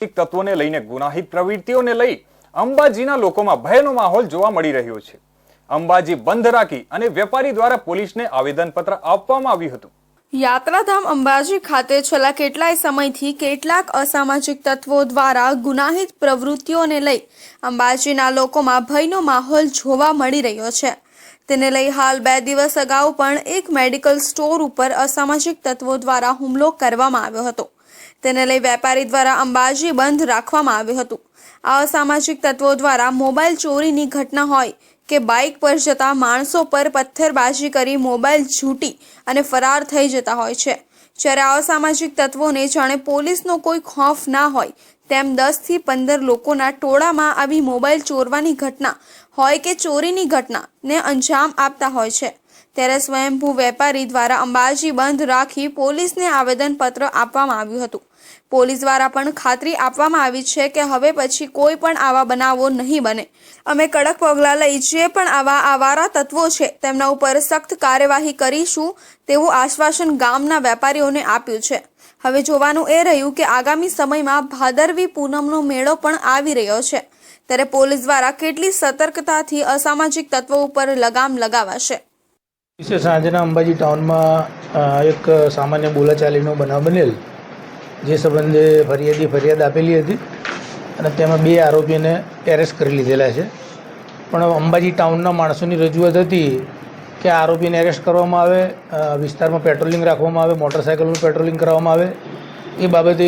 તત્વોને લઈને ગુનાહિત પ્રવૃત્તિઓને લઈ અંબાજીના લોકોમાં ભયનો માહોલ જોવા મળી રહ્યો છે। અંબાજી બંધ રાખી અને વેપારી દ્વારા પોલીસને આવેદનપત્ર આપવામાં આવ્યું હતું। યાત્રાધામ અંબાજી ખાતે છેલ્લા કેટલાય સમયથી કેટલાક અસામાજિક તત્વો દ્વારા ગુનાહિત પ્રવૃત્તિઓને લઈ અંબાજીના લોકોમાં ભયનો માહોલ જોવા મળી રહ્યો છે। તેને લઈ હાલ 2 દિવસ અગાઉ પણ એક મેડિકલ સ્ટોર ઉપર અસામાજિક તત્વો દ્વારા હુમલો કરવામાં આવ્યો હતો। તેને લઈ વેપારી દ્વારા અંબાજી બંધ રાખવામાં આવ્યું હતું। આ અસામાજિક તત્વો દ્વારા મોબાઈલ ચોરીની ઘટના હોય કે બાઇક પર જતા માણસો પર પથ્થરબાજી કરી મોબાઈલ ઝૂંટી અને ફરાર થઈ જતા હોય છે। જ્યારે આ અસામાજિક તત્વોને જાણે પોલીસનો કોઈ ખોફ ના હોય તેમ 10 થી 15 લોકોના ટોળામાં આવી મોબાઈલ ચોરવાની ઘટના હોય કે ચોરીની ઘટનાને અંજામ આપતા હોય છે। ત્યારે સ્વયંભૂ વેપારી દ્વારા અંબાજી બંધ રાખી પોલીસને આવેદનપત્ર આપવામાં આવ્યું હતું। પોલીસ દ્વારા પણ ખાતરી આપવામાં આવી છે કે હવે પછી કોઈ પણ આવા બનાવો નહીં બને। અમે કડક પગલાં લઈ જે પણ આવા આવારા તત્વો છે તેમના ઉપર સખ્ત કાર્યવાહી કરીશું તેવું આશ્વાસન ગામના વેપારીઓને આપ્યું છે। હવે જોવાનું એ રહ્યું કે આગામી સમયમાં ભાદરવી પૂનમનો મેળો પણ આવી રહ્યો છે ત્યારે પોલીસ દ્વારા કેટલી સતર્કતાથી અસામાજિક તત્વો ઉપર લગામ લગાવાશે। સાંજના અંબાજી ટાઉનમાં એક સામાન્ય બોલાચાલીનો બનાવ બનેલ, જે સંબંધે ફરિયાદ આપેલી હતી અને તેમાં 2 આરોપીને એરેસ્ટ કરી લીધેલા છે। પણ અંબાજી ટાઉનના માણસોની રજૂઆત હતી કે આરોપીને એરેસ્ટ કરવામાં આવે, વિસ્તારમાં પેટ્રોલિંગ રાખવામાં આવે, મોટરસાઇકલનું પેટ્રોલિંગ કરવામાં આવે। એ બાબતે